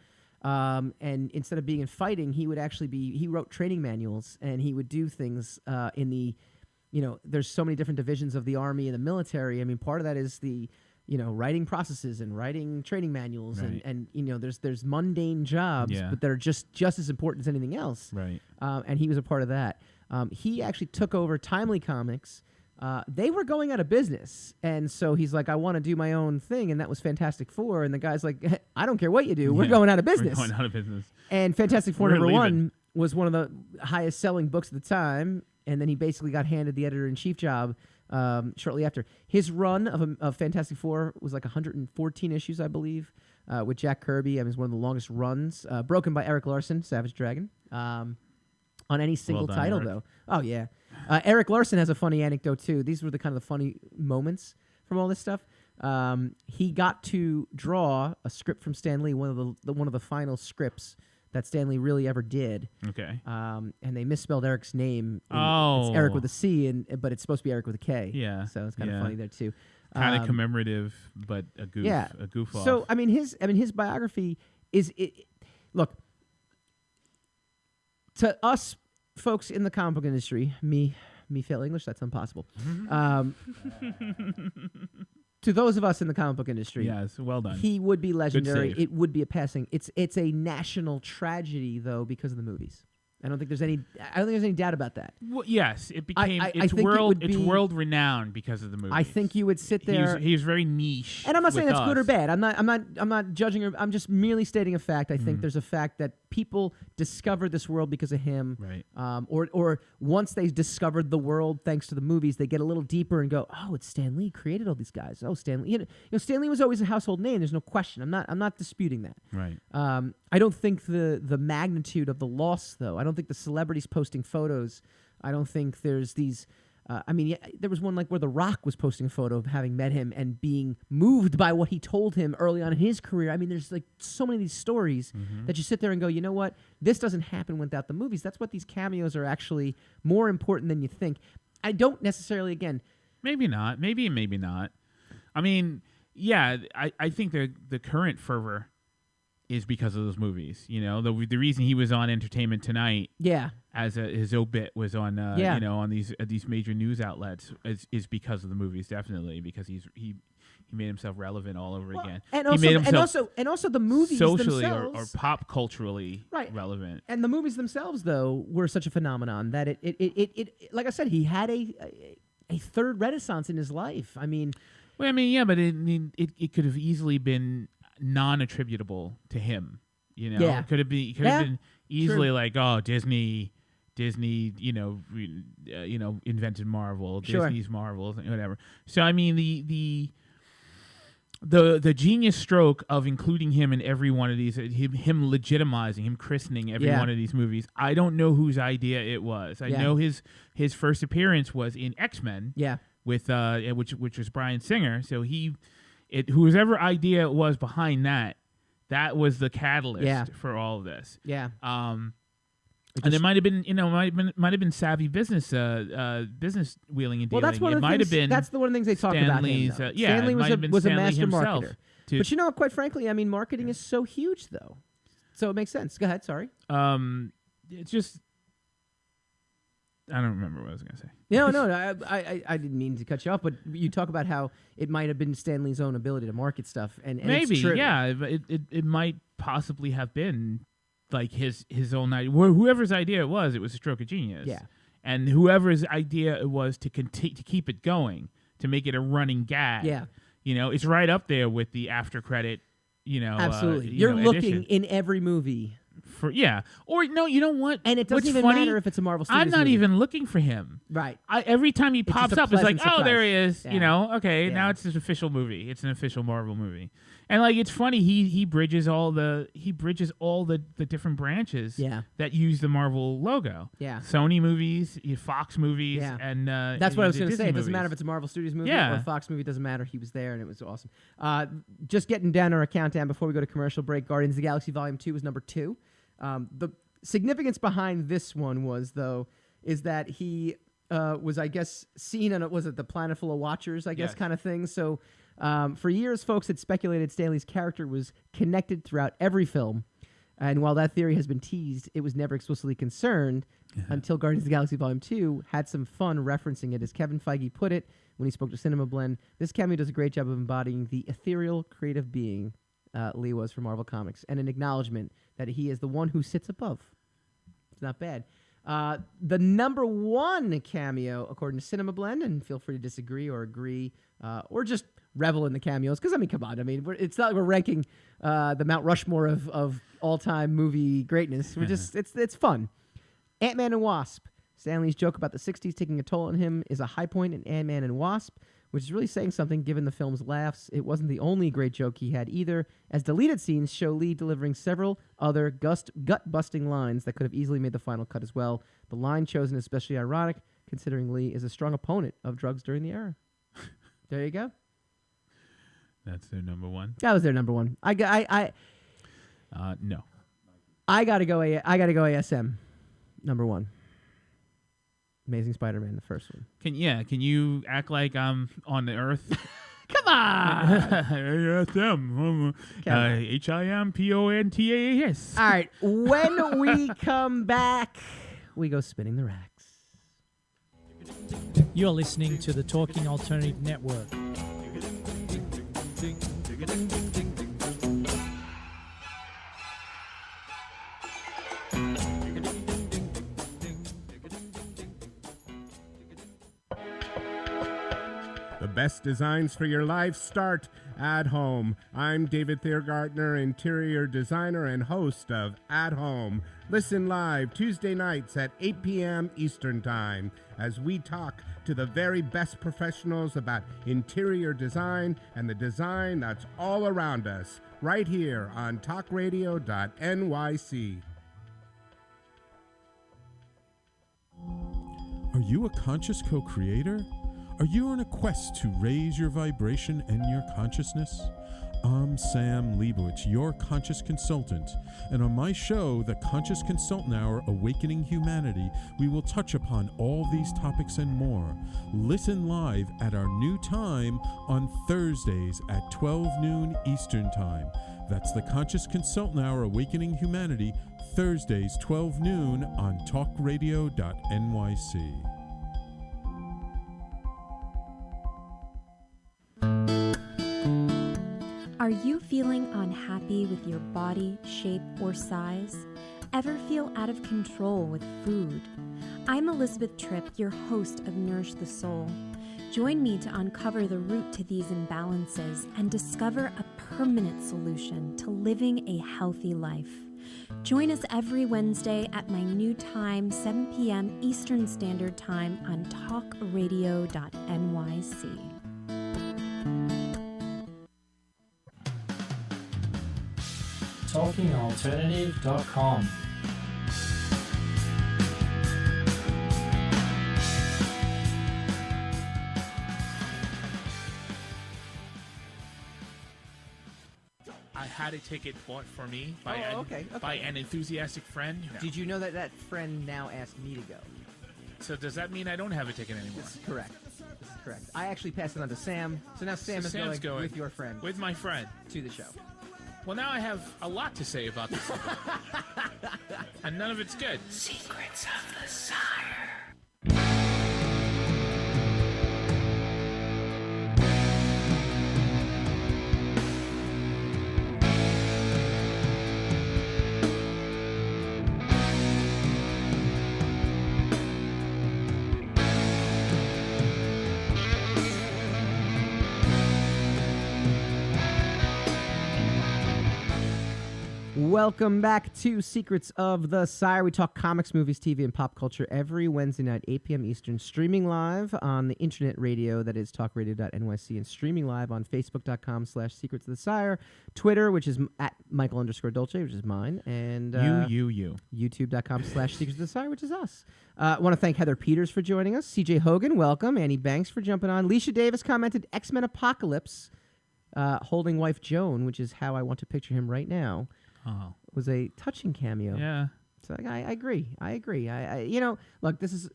and instead of being in fighting, he wrote training manuals, and he would do things in the, there's so many different divisions of the Army and the military. I mean, part of that is the, writing processes and writing training manuals, right. and there's mundane jobs, but that are just as important as anything else. Right. And he was a part of that. He actually took over Timely Comics. They were going out of business, and so he's like, I want to do my own thing, and that was Fantastic Four, and the guy's like, I don't care what you do, we're going out of business. We're going out of business. And Fantastic Four #1 was one of the highest selling books at the time, and then he basically got handed the editor-in-chief job shortly after. His run of Fantastic Four was like 114 issues, I believe, with Jack Kirby. I mean, it was one of the longest runs, broken by Eric Larson, Savage Dragon, on any single title, Eric. though. Oh, yeah. Eric Larson has a funny anecdote, too. These were the kind of the funny moments from all this stuff. He got to draw a script from Stan Lee, one of the final scripts that Stan Lee really ever did. Okay. And they misspelled Eric's name. Oh. It's Eric with a C, but it's supposed to be Eric with a K. Yeah. So it's kind of funny there, too. Kind of commemorative, but a goof. Yeah. A goof off. So, his biography is... Look, to us folks in the comic book industry, me fail English, that's impossible. To those of us in the comic book industry, yes, well done. He would be legendary. Good save. It would be a passing. It's a national tragedy though because of the movies. I don't think there's any doubt about that. Well, yes, it became I it's think it's world renowned because of the movies. I think you would sit there. He was very niche. And I'm not saying that's with good or us. bad. I'm not judging her. I'm just merely stating a fact. I think there's a fact that people discovered this world because of him. Right. Or once they discovered the world thanks to the movies, they get a little deeper and go, oh, it's Stan Lee created all these guys. Oh, Stan Lee. Stan Lee was always a household name. There's no question. I'm not disputing that. Right. I don't think the magnitude of the loss, though. I don't think the celebrities posting photos. I don't think there's these. There was one like where The Rock was posting a photo of having met him and being moved by what he told him early on in his career. I mean, there's like so many of these stories that you sit there and go, you know what? This doesn't happen without the movies. That's what these cameos are actually more important than you think. I don't necessarily, again. Maybe not. Maybe not. I mean, yeah, I think the current fervor is because of those movies. You know, the reason he was on Entertainment Tonight, as his obit was on, you know, on these major news outlets is because of the movies, definitely, because he made himself relevant all over again. And he also, made himself and also the movies socially themselves, or pop culturally relevant. And the movies themselves, though, were such a phenomenon that it like I said, he had a third renaissance in his life. I mean, but it could have easily been non-attributable to him. You know, it could have been easily like, oh, Disney, you know, invented Marvel. Disney's Marvel, whatever. So I mean, the genius stroke of including him in every one of these, him legitimizing, him christening every one of these movies. I don't know whose idea it was. I know his first appearance was in X-Men. With which was Bryan Singer. So whoever idea it was behind that was the catalyst for all of this. And there might have been, might have been savvy business wheeling and dealing. Well, that's one of the things. That's the one of the things they talk about him. Stanley was a master marketer. But quite frankly, I mean, marketing is so huge, though. So it makes sense. Go ahead. Sorry. It's just. I don't remember what I was going to say. No, I didn't mean to cut you off, but you talk about how it might have been Stanley's own ability to market stuff, and maybe, it's true. it might possibly have been like his own idea. Whoever's idea it was a stroke of genius. And whoever's idea it was to keep it going, to make it a running gag. You know, it's right up there with the after credit. You know, absolutely. You're looking in every movie. Or no, you know what? And it doesn't even matter if it's a Marvel Studios I'm not movie. even looking for him. Right. Every time he pops up, it's like, oh, there he is. Yeah. You know, okay, now it's an official movie. It's an official Marvel movie. And like, it's funny, he bridges all the different branches that use the Marvel logo. Sony movies, Fox movies, and that's what I was going to say. It doesn't matter if it's a Marvel Studios movie or a Fox movie. It doesn't matter. He was there, and it was awesome. Just getting down our countdown before we go to commercial break. Guardians of the Galaxy Volume 2 was number 2. The significance behind this one is that he was, I guess, seen on the Planet Full of Watchers, I guess, kind of thing. So for years, folks had speculated Stanley's character was connected throughout every film. And while that theory has been teased, it was never explicitly concerned until Guardians of the Galaxy Volume 2 had some fun referencing it. As Kevin Feige put it when he spoke to Cinema Blend, this cameo does a great job of embodying the ethereal creative being Lee was for Marvel Comics, and an acknowledgement that he is the one who sits above. It's not bad. The number 1 cameo, according to Cinema Blend, and feel free to disagree or agree, or just revel in the cameos, because, I mean, come on. I mean, it's not like we're ranking the Mount Rushmore of all-time movie greatness. We're just, it's fun. Ant-Man and Wasp. Stanley's joke about the 60s taking a toll on him is a high point in Ant-Man and Wasp, which is really saying something given the film's laughs. It wasn't the only great joke he had either, as deleted scenes show Lee delivering several other gut-busting lines that could have easily made the final cut as well. The line chosen is especially ironic, considering Lee is a strong opponent of drugs during the era. There you go. That's their number 1. That was their number 1. No. I gotta go ASM. Number 1. Amazing Spider-Man, the first one. Can you act like I'm on the Earth? Come on! ASM. HIMPONTAS. All right. When we come back, we go spinning the racks. You're listening to the Talking Alternative Network. The best designs for your life start at home. I'm David Thiergartner, interior designer and host of At Home. Listen live Tuesday nights at 8 p.m. Eastern Time as we talk to the very best professionals about interior design and the design that's all around us, right here on talkradio.nyc. Are you a conscious co-creator? Are you on a quest to raise your vibration and your consciousness? I'm Sam Leibowitz, your conscious consultant, and on my show, The Conscious Consultant Hour, Awakening Humanity, we will touch upon all these topics and more. Listen live at our new time on Thursdays at 12 noon Eastern Time. That's the Conscious Consultant Hour Awakening Humanity, Thursdays, 12 noon on talkradio.nyc. Are you feeling unhappy with your body, shape, or size? Ever feel out of control with food? I'm Elizabeth Tripp, your host of Nourish the Soul. Join me to uncover the root to these imbalances and discover a permanent solution to living a healthy life. Join us every Wednesday at my new time, 7 p.m. Eastern Standard Time on talkradio.nyc. TalkingAlternative.com. I had a ticket bought for me by, okay. by an enthusiastic friend. No. Did you know that that friend now asked me to go? So does that mean I don't have a ticket anymore? This is correct. I actually passed it on to Sam. So now Sam is Sam's going with your friend. With my friend. To the show. Well, now I have a lot to say about this. And none of it's good. Secrets of the Sire. Welcome back to Secrets of the Sire. We talk comics, movies, TV, and pop culture every Wednesday night, 8 p.m. Eastern, streaming live on the internet radio that is talkradio.nyc, and streaming live on facebook.com/Secrets of the Sire, Twitter, which is at Michael_Dolce, which is mine, and YouTube.com/Secrets of the Sire, which is us. I want to thank Heather Peters for joining us, CJ Hogan, welcome, Annie Banks for jumping on. Leisha Davis commented, X-Men Apocalypse, holding wife Joan, which is how I want to picture him right now. Oh. Was a touching cameo. Yeah. So I agree. I you know, look, this is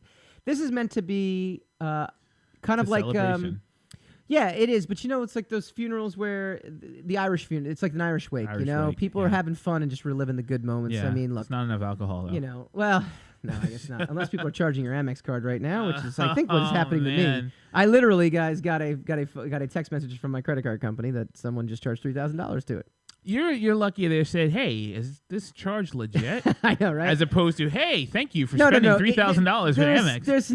meant to be kind of like yeah, it is. But you know, it's like those funerals where the Irish funeral. It's like an Irish wake. Irish you know, wake, people are having fun and just reliving the good moments. Yeah. I mean, look, it's not enough alcohol though. You know, well. No, I guess not. Unless people are charging your Amex card right now, which is, I think, what is happening to me. I literally, guys, got a text message from my credit card company that someone just charged $3,000 to it. You're lucky they said, "Hey, is this charge legit?" I know, right? As opposed to, "Hey, thank you for spending $3,000 with Amex." There's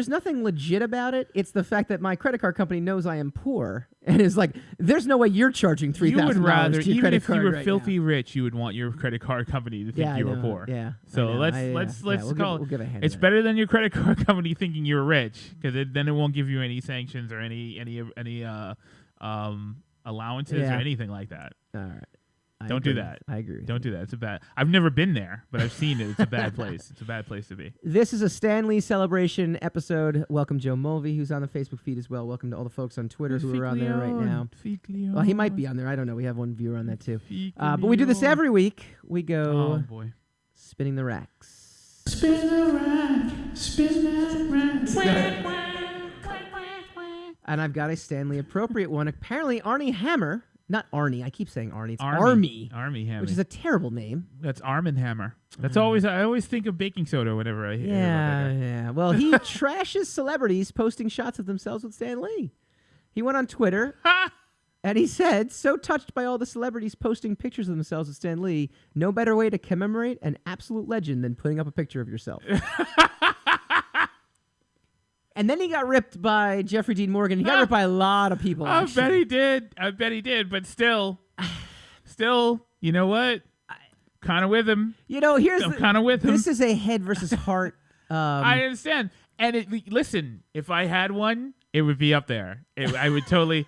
nothing legit about it. It's the fact that my credit card company knows I am poor and is like, "There's no way you're charging $3,000." You would rather, to your even credit if you card were right filthy now. rich, you would want your credit card company to think you were poor. Yeah. So let's call it. We'll give a hand It's to better than your credit card company thinking you're rich, because then it won't give you any sanctions or any allowances or anything like that. All right. Don't do that. I agree. Don't do that. It's a bad. I've never been there, but I've seen it. It's a bad place. It's a bad place to be. This is a Stan Lee celebration episode. Welcome Joe Mulvey, who's on the Facebook feed as well. Welcome to all the folks on Twitter who are on there right now. Well, he might be on there. I don't know. We have one viewer on that too. But we do this every week. We go spinning the racks. Spin the rack. Spin that rack. And I've got a Stan Lee appropriate one. Apparently, Armie Hammer. Not Arnie. I keep saying Arnie. It's Armie. Armie Hammer. Which is a terrible name. That's Arm and Hammer. That's I always think of baking soda whenever I hear about that guy. Yeah. Well, he trashes celebrities posting shots of themselves with Stan Lee. He went on Twitter and he said, "So touched by all the celebrities posting pictures of themselves with Stan Lee, no better way to commemorate an absolute legend than putting up a picture of yourself." And then he got ripped by Jeffrey Dean Morgan. He got ripped by a lot of people. I bet he did. But still, you know what? Kind of with him. You know, I'm kind of with him. This is a head versus heart. I understand. And listen, if I had one, it would be up there. I would totally.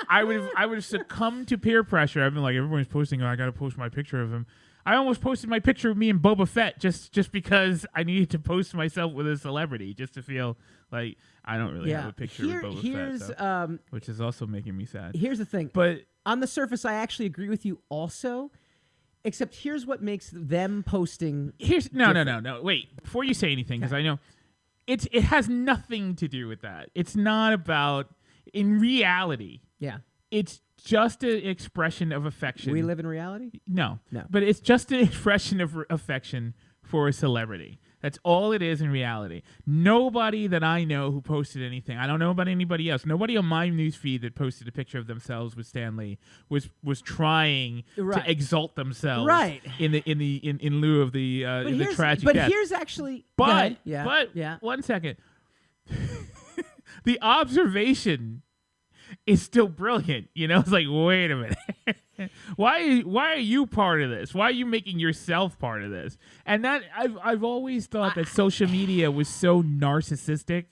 I would have succumbed to peer pressure. I've been like, everyone's posting. Oh, I got to post my picture of him. I almost posted my picture of me and Boba Fett just because I needed to post myself with a celebrity just to feel like I don't really have a picture of Boba Fett, so, which is also making me sad. Here's the thing. But on the surface, I actually agree with you also, except here's what makes them posting. No. Wait, before you say anything, because I know it has nothing to do with that. It's not about, in reality. Yeah. it's just an expression of affection. We live in reality? No. No. But it's just an expression of affection for a celebrity. That's all it is in reality. Nobody that I know who posted anything, I don't know about anybody else. Nobody on my newsfeed that posted a picture of themselves with Stan Lee was trying to exalt themselves in lieu of the tragic death. But here's actually But yeah. 1 second. The observation is still brilliant. You know, it's like, wait a minute. Why are you part of this? Why are you making yourself part of this? And that I've always thought that social media was so narcissistic,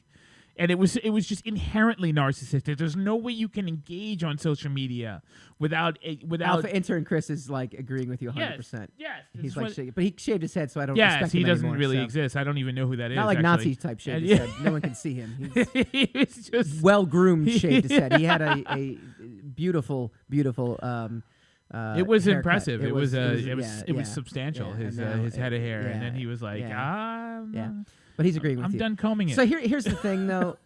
and it was just inherently narcissistic. There's no way you can engage on social media without Alpha intern Chris is like agreeing with you 100%. Yes. He's like, but he shaved his head, so I don't respect him he doesn't anymore, really so. exist. I don't even know who that is. Not like actually. Nazi type shaved his head. No one can see him. He's It's just well groomed shaved his head. He had a beautiful. It was haircut. impressive. It was yeah. substantial. Yeah, His head of hair, yeah, and then he was like, yeah. But he's agreeing with I'm you. done combing it. So here's the thing, though.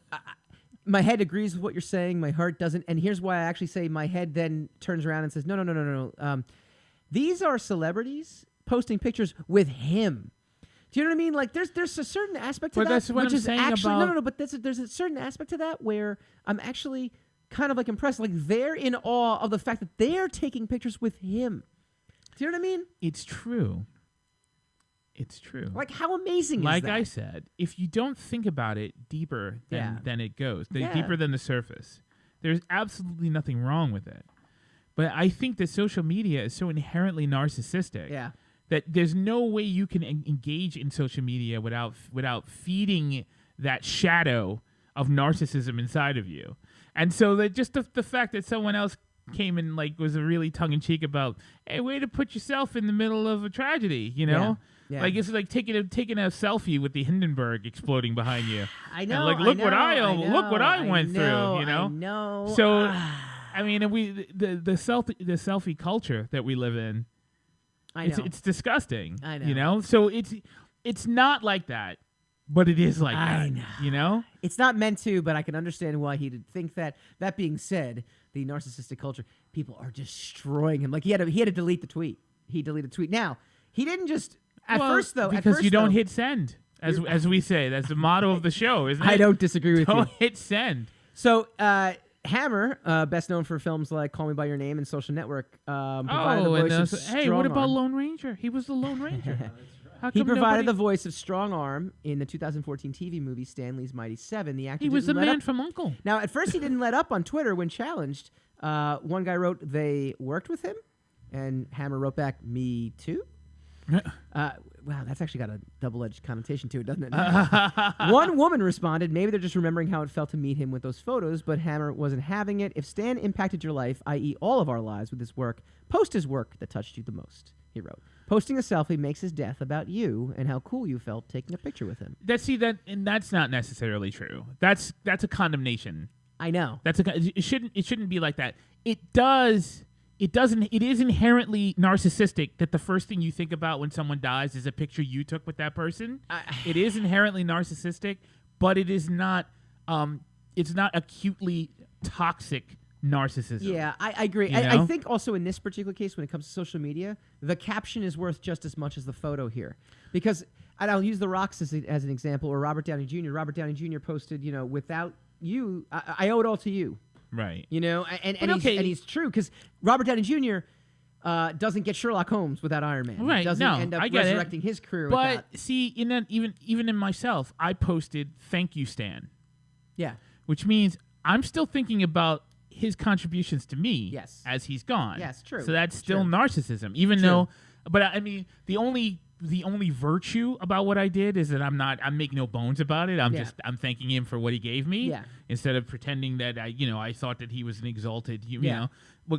My head agrees with what you're saying. My heart doesn't. And here's why I actually say my head then turns around and says, no. These are celebrities posting pictures with him. Do you know what I mean? Like there's a certain aspect to But that, that's what which I'm is saying actually about- no. But there's a certain aspect to that where I'm actually kind of like impressed. Like they're in awe of the fact that they're taking pictures with him. Do you know what I mean? It's true. It's true. Like how amazing is like that? I said, if you don't think about it deeper than it goes, deeper than the surface, there's absolutely nothing wrong with it. But I think that social media is so inherently narcissistic that there's no way you can engage in social media without feeding that shadow of narcissism inside of you. And so that just the fact that someone else came and like was a really tongue-in-cheek about, hey, way to put yourself in the middle of a tragedy, you know? Yeah. Like it's like taking a selfie with the Hindenburg exploding behind you. I know. And like look what I went through, you know? I know. So I mean, the selfie culture that we live in, it's disgusting. I know. You know? So it's not like that, but it is like that. know. You know? It's not meant to, but I can understand why he'd think that. That being said, the narcissistic culture, people are destroying him. Like he had to delete the tweet. He deleted the tweet. Now, he didn't just first because you don't hit send, as we say. That's the motto of the show, isn't it? I don't disagree with you. Don't hit send. So Hammer, best known for films like Call Me by Your Name and Social Network, provided the voice of hey, Strong what about Arm. Lone Ranger? He was the Lone Ranger. He provided the voice of Strong Arm in the 2014 TV movie Stan Lee's Mighty Seven. The actor He was the didn't let man up. from U.N.C.L.E. Now, at first, he didn't let up on Twitter when challenged. One guy wrote they worked with him, and Hammer wrote back, "Me too." Wow, that's actually got a double-edged connotation to it, doesn't it? One woman responded, maybe they're just remembering how it felt to meet him with those photos, but Hammer wasn't having it. If Stan impacted your life, i.e. all of our lives with his work, post his work that touched you the most, he wrote. Posting a selfie makes his death about you and how cool you felt taking a picture with him. That's not necessarily true. That's a condemnation. I know. It shouldn't be like that. It is inherently narcissistic that the first thing you think about when someone dies is a picture you took with that person. It is inherently narcissistic, but it is not it's not acutely toxic narcissism. Yeah, I agree. You I know? think also in this particular case, when it comes to social media, the caption is worth just as much as the photo here. Because, and I'll use The Rocks as an example, or Robert Downey Jr. Robert Downey Jr. posted, without you, I owe it all to you. Right. And he's true, because Robert Downey Jr. Doesn't get Sherlock Holmes without Iron Man. Right. He doesn't end up I get resurrecting his career But without... see, even in myself, I posted "Thank you, Stan." Yeah. Which means I'm still thinking about his contributions to me as he's gone. Yes, true. So that's still narcissism, even True. though. But I mean, the only virtue about what I did is that I'm making no bones about it. I'm thanking him for what he gave me. Yeah. Instead of pretending that I thought that he was an exalted, you know,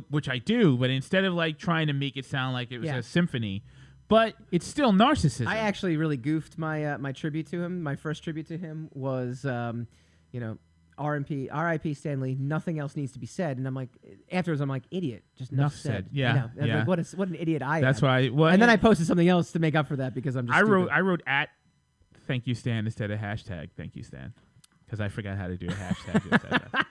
which I do. But instead of like trying to make it sound like it was a symphony, but it's still narcissism. I actually really goofed my my tribute to him. My first tribute to him was, R.I.P. Stanley. Nothing else needs to be said. And I'm like, afterwards, I'm like, idiot. Just enough said. Yeah. Like, what an idiot I am. That's why. Well, and then I posted something else to make up for that because I'm just. I wrote at "Thank you, Stan" instead of hashtag "Thank you, Stan" because I forgot how to do a hashtag.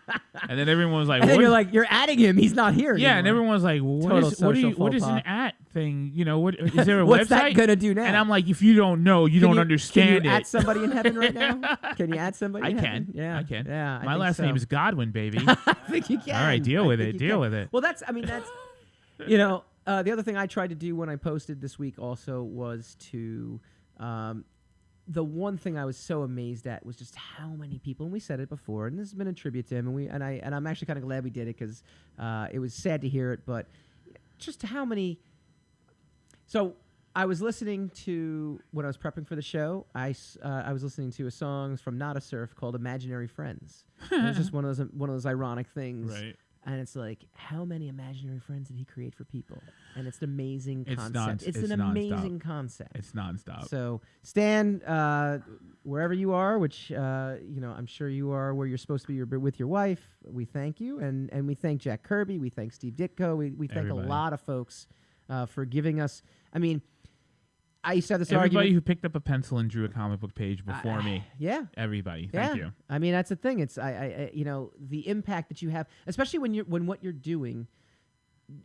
And then everyone was like, and then what you're is- like, you're adding him. He's not here Yeah, and anymore. everyone was like, what is an at thing? You know, what is there a What's website? that gonna do now? And I'm like, if you don't know, you don't understand Can you it. add somebody in heaven right now? Can you add somebody? I in can. heaven? Yeah, I can. Yeah, I My think last so. name is Godwin, baby. I think you can. All right, deal I with think it. you Deal can. with it. Well, that's. You know, the other thing I tried to do when I posted this week also was to. The one thing I was so amazed at was just how many people, and we said it before, and this has been a tribute to him, and I'm actually kind of glad we did it because it was sad to hear it, but just how many. So I was listening to when I was prepping for the show. I was listening to a song from Not a Surf called "Imaginary Friends." It was just one of those ironic things, Right. And it's like, how many imaginary friends did he create for people? And it's an amazing It's concept. It's an nonstop. amazing concept. It's nonstop. So, Stan, wherever you are, which I'm sure you are where you're supposed to be with your wife, we thank you, and we thank Jack Kirby, we thank Steve Ditko, we thank Everybody. a lot of folks for giving us. I mean, I used to have this Everybody argument. who picked up a pencil and drew a comic book page before me. Yeah. Everybody. Thank you. I mean, that's the thing. It's the impact that you have, especially when what you're doing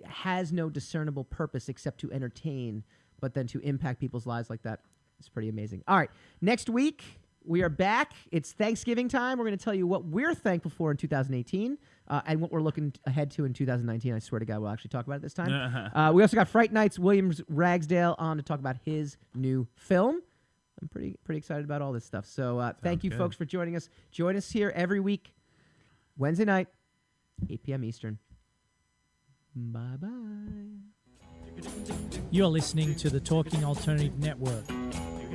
has no discernible purpose except to entertain, but then to impact people's lives like that is pretty amazing. All right, next week we are back. It's Thanksgiving time. We're going to tell you what we're thankful for in 2018 and what we're looking ahead to in 2019. I swear to God, we'll actually talk about it this time. We also got Fright Night's Williams Ragsdale on to talk about his new film. I'm pretty excited about all this stuff. So thank you, good. folks, for joining us. Join us here every week, Wednesday night, 8 p.m. Eastern. Bye-bye. You're listening to the Talking Alternative Network.